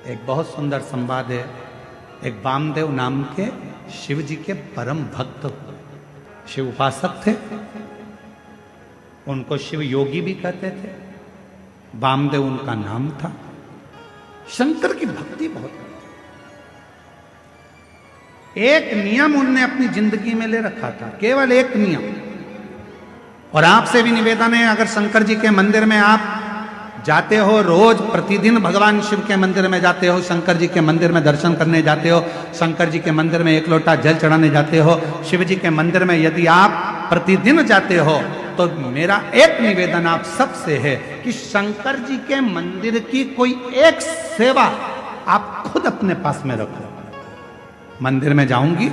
एक बहुत सुंदर संवाद है। एक वामदेव नाम के शिव जी के परम भक्त हुए, शिव उपासक थे, उनको शिव योगी भी कहते थे, वामदेव उनका नाम था। शंकर की भक्ति बहुत, एक नियम उनने अपनी जिंदगी में ले रखा था, केवल एक नियम। और आपसे भी निवेदन है, अगर शंकर जी के मंदिर में आप जाते हो, रोज प्रतिदिन भगवान शिव के मंदिर में जाते हो, शंकर जी के मंदिर में दर्शन करने जाते हो, शंकर जी के मंदिर में एक लोटा जल चढ़ाने जाते हो, शिव जी के मंदिर में यदि आप प्रतिदिन जाते हो, तो मेरा एक निवेदन आप सबसे है कि शंकर जी के मंदिर की कोई एक सेवा आप खुद अपने पास में रखो। मंदिर में जाऊंगी,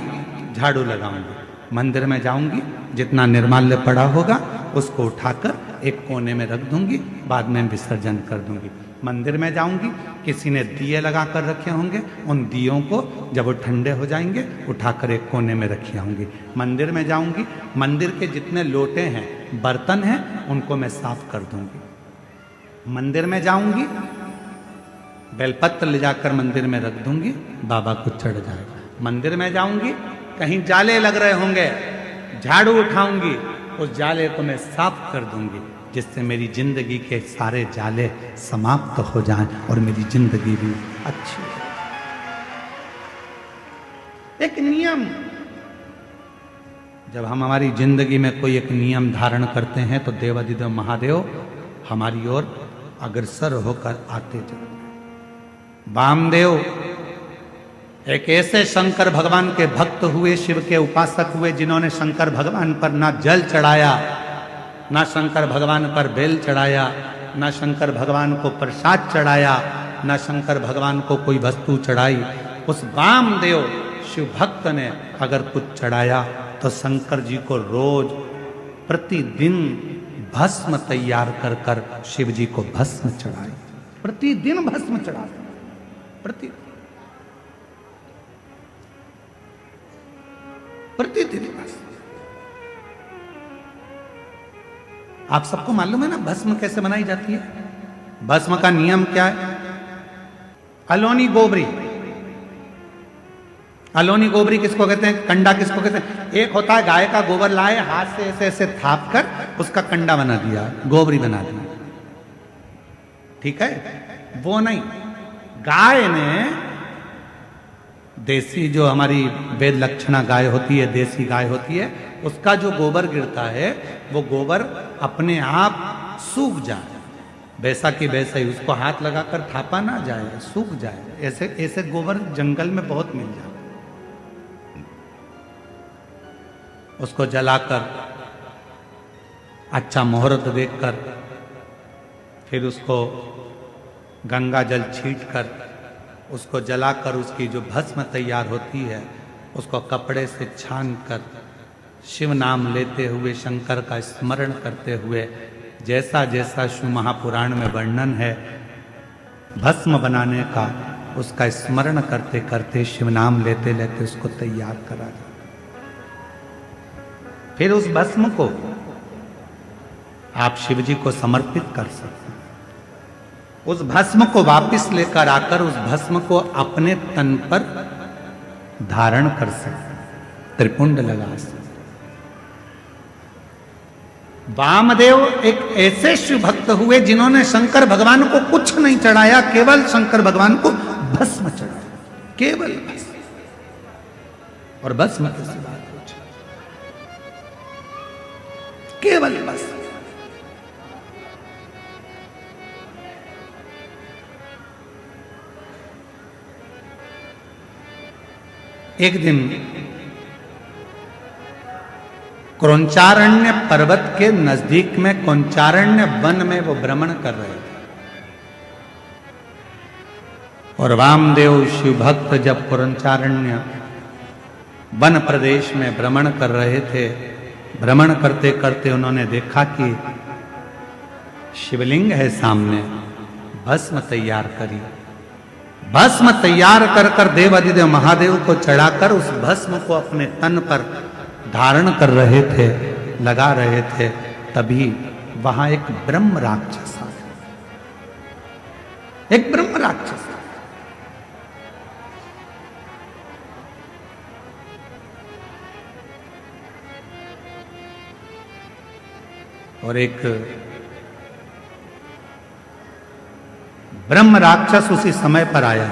झाड़ू लगाऊंगी, मंदिर में जाऊंगी, जितना निर्माल्य पड़ा होगा उसको उठाकर एक कोने में रख दूंगी, बाद में विसर्जन कर दूंगी। मंदिर में जाऊंगी, किसी ने दिए लगा कर रखे होंगे, उन दियों को जब वो ठंडे हो जाएंगे उठाकर एक कोने में रखी आऊंगी। मंदिर में जाऊंगी, मंदिर के जितने लोटे हैं, बर्तन हैं, उनको मैं साफ कर दूंगी। मंदिर में जाऊंगी, बेलपत्र ले जाकर मंदिर में रख दूंगी, बाबा को चढ़ जाएगा। मंदिर में जाऊंगी, कहीं जाले लग रहे होंगे, झाड़ू उठाऊंगी, उस जाले को मैं साफ कर दूंगी, जिससे मेरी जिंदगी के सारे जाले समाप्त हो जाएं और मेरी जिंदगी भी अच्छी हो। एक नियम, जब हम हमारी जिंदगी में कोई एक नियम धारण करते हैं तो देवाधिदेव महादेव हमारी ओर अग्रसर होकर आते जाते। वामदेव एक ऐसे शंकर भगवान के भक्त हुए, शिव के उपासक हुए, जिन्होंने शंकर भगवान पर ना जल चढ़ाया, ना शंकर भगवान पर बेल चढ़ाया, ना शंकर भगवान को प्रसाद चढ़ाया, ना शंकर भगवान को कोई वस्तु चढ़ाई। उस वामदेव शिव भक्त ने अगर कुछ चढ़ाया तो शंकर जी को रोज प्रतिदिन भस्म तैयार कर कर शिव जी को भस्म चढ़ाई। प्रतिदिन भस्म चढ़ा, प्रतिदिन भस्म। आप सबको मालूम है ना भस्म कैसे बनाई जाती है? भस्म का नियम क्या है? अलोनी गोबरी। अलोनी गोबरी किसको कहते हैं? कंडा किसको कहते हैं? एक होता है गाय का गोबर लाए, हाथ से ऐसे ऐसे थाप कर उसका कंडा बना दिया, गोबरी बना दी, ठीक है? वो नहीं, गाय ने, देसी जो हमारी वेद लक्षणा गाय होती है, देसी गाय होती है, उसका जो गोबर गिरता है वो गोबर अपने आप सूख जाए, वैसा कि वैसा ही, उसको हाथ लगाकर थापा ना जाए, सूख जाए। ऐसे ऐसे गोबर जंगल में बहुत मिल जाए। उसको जलाकर अच्छा मुहूर्त देखकर फिर उसको गंगा जल छीट कर उसको जलाकर उसकी जो भस्म तैयार होती है उसको कपड़े से छान कर शिव नाम लेते हुए, शंकर का स्मरण करते हुए, जैसा जैसा शिव महापुराण में वर्णन है भस्म बनाने का, उसका स्मरण करते करते, शिव नाम लेते लेते उसको तैयार करा जाए। फिर उस भस्म को आप शिव जी को समर्पित कर सकते हैं। उस भस्म को वापस लेकर आकर उस भस्म को अपने तन पर धारण कर सकते, त्रिपुंड लगा सकते। वामदेव एक ऐसे शिव भक्त हुए जिन्होंने शंकर भगवान को कुछ नहीं चढ़ाया, केवल शंकर भगवान को भस्म चढ़ाया, केवल भस्म। और भस्म के सिवा कुछ, केवल भस्म। एक दिन क्रौंचारण्य पर्वत के नजदीक में क्रौंचारण्य वन में वो भ्रमण कर रहे थे। और वामदेव शिव भक्त जब क्रौंचारण्य वन प्रदेश में भ्रमण कर रहे थे, भ्रमण करते करते उन्होंने देखा कि शिवलिंग है सामने, भस्म तैयार करी। भस्म तैयार कर कर देवाधिदेव महादेव को चढ़ाकर उस भस्म को अपने तन पर धारण कर रहे थे, लगा रहे थे। तभी वहां एक ब्रह्म राक्षस आ गया, एक ब्रह्म राक्षस। और एक ब्रह्म राक्षस उसी समय पर आया।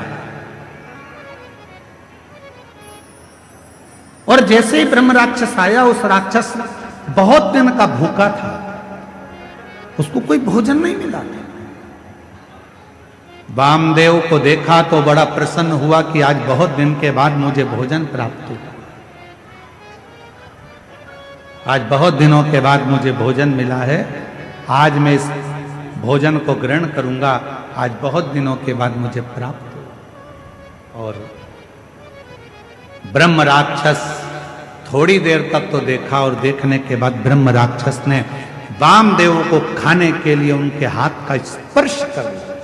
और जैसे ही ब्रह्म राक्षस आया, उस राक्षस बहुत दिन का भूखा था, उसको कोई भोजन नहीं मिला था। वामदेव को देखा तो बड़ा प्रसन्न हुआ कि आज बहुत दिन के बाद मुझे भोजन प्राप्त हुआ, आज बहुत दिनों के बाद मुझे भोजन मिला है, आज मैं इस भोजन को ग्रहण करूंगा, आज बहुत दिनों के बाद मुझे प्राप्त हुआ। और ब्रह्म राक्षस थोड़ी देर तक तो देखा, और देखने के बाद ब्रह्म राक्षस ने वामदेव को खाने के लिए उनके हाथ का स्पर्श कर लिया।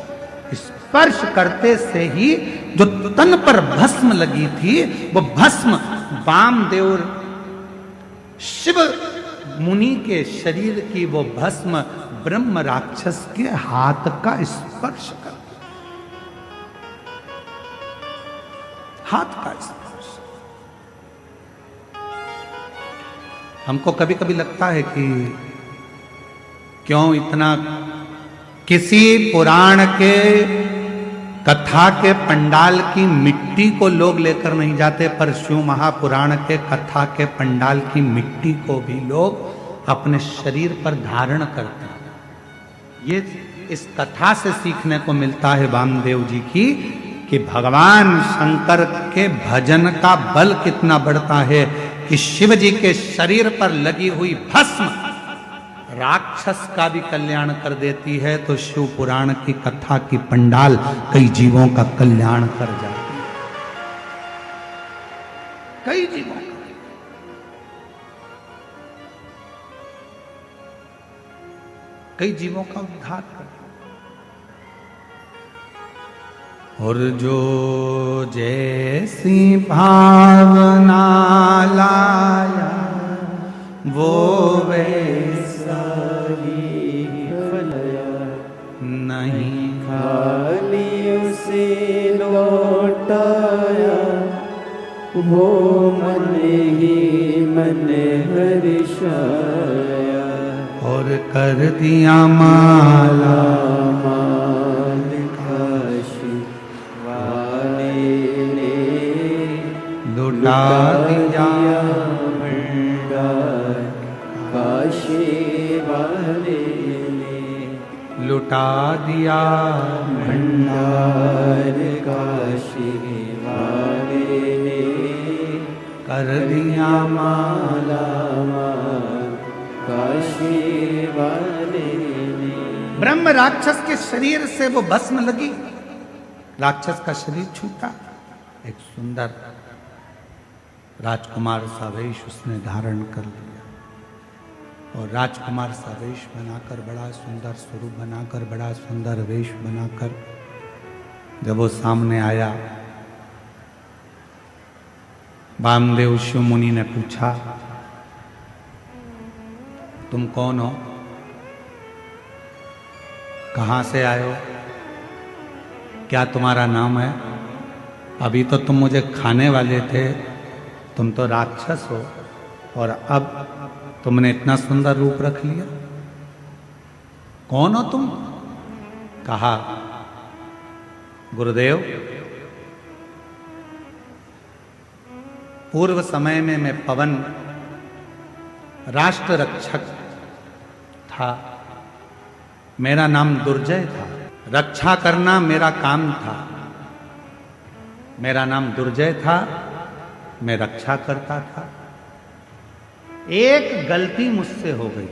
स्पर्श करते से ही जो तन पर भस्म लगी थी, वो भस्म वामदेव शिव मुनि के शरीर की वो भस्म ब्रह्म राक्षस के हाथ का स्पर्श कर, हाथ का स्पर्श। हमको कभी कभी लगता है कि क्यों इतना, किसी पुराण के कथा के पंडाल की मिट्टी को लोग लेकर नहीं जाते, पर शिव महापुराण के कथा के पंडाल की मिट्टी को भी लोग अपने शरीर पर धारण करते हैं। ये इस कथा से सीखने को मिलता है वामदेव जी की, कि भगवान शंकर के भजन का बल कितना बढ़ता है, कि शिव जी के शरीर पर लगी हुई भस्म राक्षस का भी कल्याण कर देती है, तो शिव पुराण की कथा की पंडाल कई जीवों का कल्याण कर जाती है, कई जीवों का। कई जीवों का उद्धार कर। और जो जैसी भावना लाया वो वैसा ही फलया, नहीं खाली उसे लौटाया, वो मन ही मन हर्षाया। और कर दिया माला माल काशी वाले ने, लुटा दिया भंडार काशी वाले ने, लुटा दिया भंडार काशी वाले ने, कर दिया माला माल काशी वाले ने। ब्रह्म राक्षस के शरीर से वो भस्म लगी, राक्षस का शरीर छूटा, एक सुंदर राजकुमार सा वेश उसने धारण कर लिया, और राजकुमार सा वेश बनाकर, बड़ा सुंदर स्वरूप बनाकर, बड़ा सुंदर वेश बनाकर जब वो सामने आया, वामदेव शिव मुनि ने पूछा, तुम कौन हो, कहां से आए हो, क्या तुम्हारा नाम है? अभी तो तुम मुझे खाने वाले थे, तुम तो राक्षस हो, और अब तुमने इतना सुंदर रूप रख लिया, कौन हो तुम? कहा, गुरुदेव, पूर्व समय में मैं पवन राष्ट्र रक्षक था, मेरा नाम दुर्जय था, रक्षा करना मेरा काम था, मेरा नाम दुर्जय था, मैं रक्षा करता था। एक गलती मुझसे हो गई,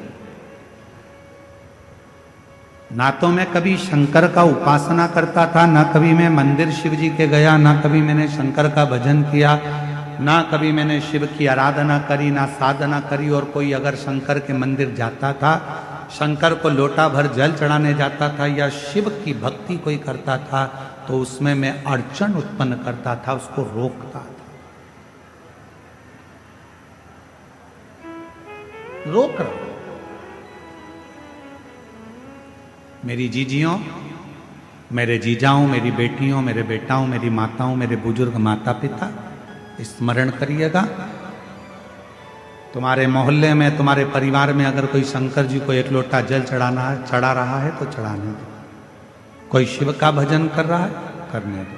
ना तो मैं कभी शंकर का उपासना करता था, ना कभी मैं मंदिर शिव जी के गया, ना कभी मैंने शंकर का भजन किया, ना कभी मैंने शिव की आराधना करी, ना साधना करी। और कोई अगर शंकर के मंदिर जाता था, शंकर को लोटा भर जल चढ़ाने जाता था, या शिव की भक्ति कोई करता था, तो उसमें मैं अड़चन उत्पन्न करता था, उसको रोकता था, रोक रहा। मेरी जीजियों, मेरे जीजाओं, मेरी बेटियों, मेरे बेटाओं, मेरी माताओं, मेरे बुजुर्ग माता पिता, स्मरण करिएगा, तुम्हारे मोहल्ले में, तुम्हारे परिवार में अगर कोई शंकर जी को एक लोटा जल चढ़ा रहा है तो चढ़ाने दो। कोई शिव का भजन कर रहा है, करने दो।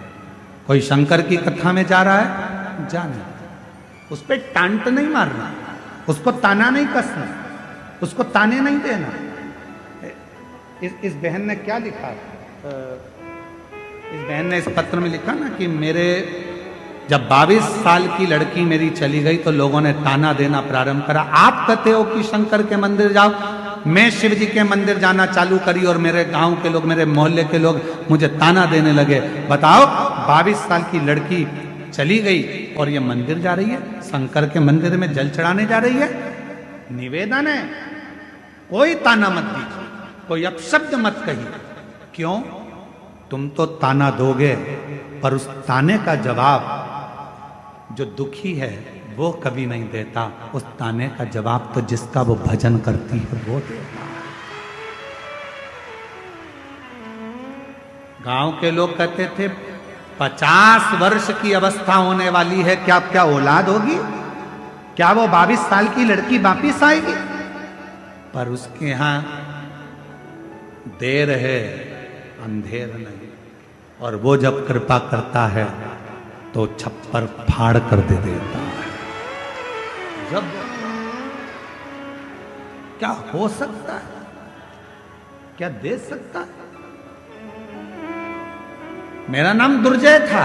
कोई शंकर की कथा में जा रहा है, जाने दो। उस पर टांट नहीं मारना, उसको ताना नहीं कसना, उसको ताने नहीं देना। इस बहन ने क्या लिखा, इस बहन ने इस पत्र में लिखा ना कि मेरे जब 22 साल की लड़की मेरी चली गई तो लोगों ने ताना देना प्रारंभ करा। आप कहते हो कि शंकर के मंदिर जाओ, मैं शिव जी के मंदिर जाना चालू करी और मेरे गांव के लोग, मेरे मोहल्ले के लोग मुझे ताना देने लगे। बताओ, 22 साल की लड़की चली गई और ये मंदिर जा रही है, शंकर के मंदिर में जल चढ़ाने जा रही है। निवेदन है, कोई ताना मत दीजिए, कोई अपशब्द मत कहिए। क्यों? तुम तो ताना दोगे, पर उस ताने का जवाब जो दुखी है वो कभी नहीं देता। उस ताने का जवाब तो जिसका वो भजन करती है वो देता है। गांव के लोग कहते थे 50 वर्ष की अवस्था होने वाली है, क्या औलाद होगी? क्या वो 22 साल की लड़की वापिस आएगी? पर उसके यहां देर है, अंधेर नहीं। और वो जब कृपा करता है तो छप्पर फाड़ कर दे देता है। जब क्या हो सकता है, क्या दे सकता है? मेरा नाम दुर्जय था,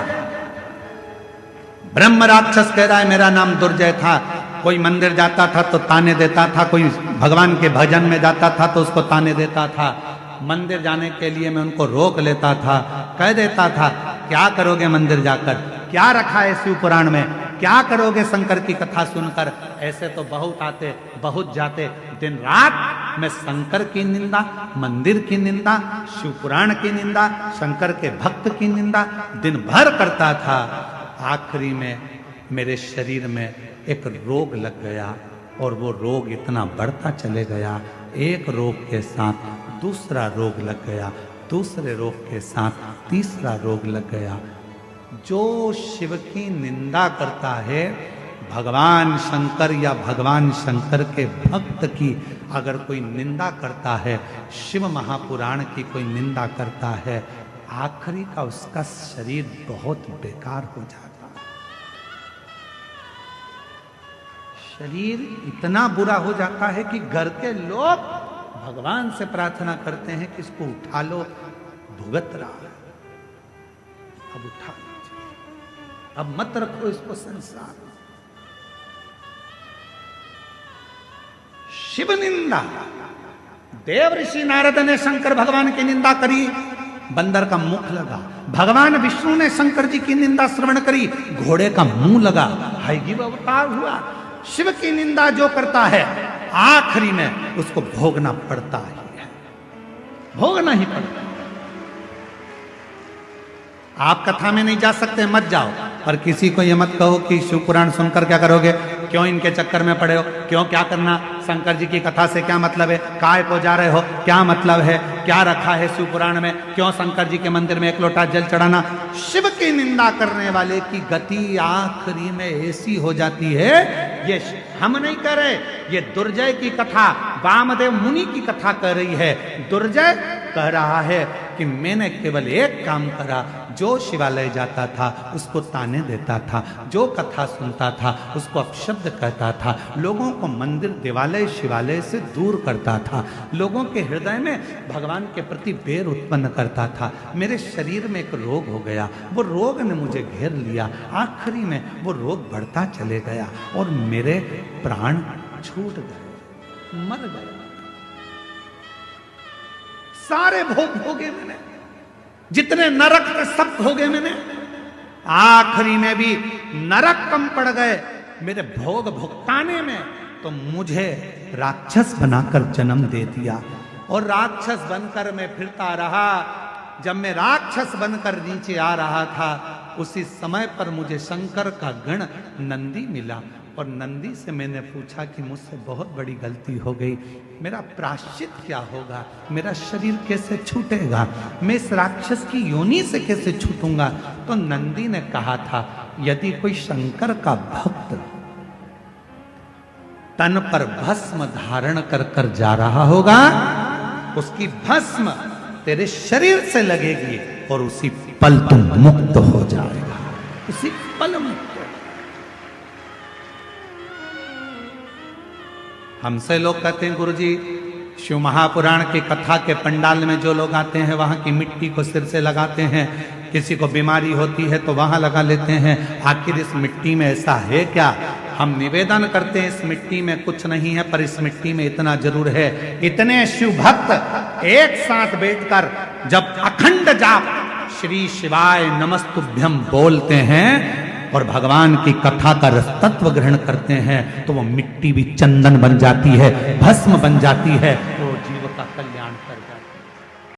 ब्रह्म राक्षस कह रहा है मेरा नाम दुर्जय था। कोई मंदिर जाता था तो ताने देता था, कोई भगवान के भजन में जाता था तो उसको ताने देता था। मंदिर जाने के लिए मैं उनको रोक लेता था, कह देता था क्या करोगे मंदिर जाकर, क्या रखा है शिव पुराण में, क्या करोगे शंकर की कथा सुनकर। ऐसे तो बहुत आते बहुत जाते, दिन रात मैं शंकर की निंदा, मंदिर की निंदा, शिव पुराण की निंदा, शंकर के भक्त की निंदा दिन भर करता था। आखिरी में मेरे शरीर में एक रोग लग गया और वो रोग इतना बढ़ता चले गया। एक रोग के साथ दूसरा रोग लग गया, दूसरे रोग के साथ तीसरा रोग लग गया। जो शिव की निंदा करता है, भगवान शंकर या भगवान शंकर के भक्त की अगर कोई निंदा करता है, शिव महापुराण की कोई निंदा करता है, आखिरी का उसका शरीर बहुत बेकार हो जाता है। शरीर इतना बुरा हो जाता है कि घर के लोग भगवान से प्रार्थना करते हैं कि इसको उठा लो, भुगत रहा है, अब उठा लीजिए, अब मत रखो इसको संसार में। शिव निंदा, देव ऋषि नारद ने शंकर भगवान की निंदा करी, बंदर का मुख लगा। भगवान विष्णु ने शंकर जी की निंदा श्रवण करी, घोड़े का मुंह लगा, हयग्रीव अवतार हुआ। शिव की निंदा जो करता है आखिरी में उसको भोगना पड़ता ही है, भोगना ही पड़ता है। आप कथा में नहीं जा सकते, मत जाओ। और किसी को ये मत कहो कि शिव पुराण सुनकर क्या करोगे, क्यों इनके चक्कर में पड़े हो, क्यों क्या करना, शंकर जी की कथा से क्या मतलब है, काय को जा रहे हो, क्या मतलब है, क्या रखा है शिव पुराण में, क्यों शंकर जी के मंदिर में एक लोटा जल चढ़ाना। शिव की निंदा करने वाले की गति आखिरी में ऐसी हो जाती है, ये हम नहीं कह रहे, ये दुर्जय की कथा वामदेव मुनि की कथा कह रही है। दुर्जय कह रहा है कि मैंने केवल एक काम करा, जो शिवालय जाता था उसको ताने देता था, जो कथा सुनता था उसको अपशब्द कहता था, लोगों को मंदिर देवालय शिवालय से दूर करता था, लोगों के हृदय में भगवान के प्रति बैर उत्पन्न करता था। मेरे शरीर में एक रोग हो गया, वो रोग ने मुझे घेर लिया, आखिरी में वो रोग बढ़ता चले गया और मेरे प्राण छूट गए, मर गए। सारे भोग भोगे मैंने, जितने नरक के सब भोगे मैंने, आखिरी में भी नरक कम पड़ गए मेरे भोग भुगताने में। तो मुझे राक्षस बनाकर जन्म दे दिया और राक्षस बनकर मैं फिरता रहा। जब मैं राक्षस बनकर नीचे आ रहा था, उसी समय पर मुझे शंकर का गण नंदी मिला और नंदी से मैंने पूछा कि मुझसे बहुत बड़ी गलती हो गई, मेरा प्रायश्चित क्या होगा, मेरा शरीर कैसे छूटेगा, मैं इस राक्षस की योनि से कैसे छूटूंगा। तो नंदी ने कहा था, यदि कोई शंकर का भक्त तन पर भस्म धारण कर कर जा रहा होगा, उसकी भस्म तेरे शरीर से लगेगी और उसी पल तुम मुक्त हो जाएगा, उसी पल मुक्त। हमसे लोग कहते हैं गुरुजी शिव महापुराण की कथा के पंडाल में जो लोग आते हैं वहां की मिट्टी को सिर से लगाते हैं, किसी को बीमारी होती है तो वहां लगा लेते हैं, आखिर इस मिट्टी में ऐसा है क्या? हम निवेदन करते हैं इस मिट्टी में कुछ नहीं है, पर इस मिट्टी में इतना जरूर है। इतने शिव भक्त एक साथ बैठकर जब अखंड जाप श्री शिवाय नमस्तुभ्यम बोलते हैं और भगवान की कथा का रसतत्व ग्रहण करते हैं तो वो मिट्टी भी चंदन बन जाती है, भस्म बन जाती है,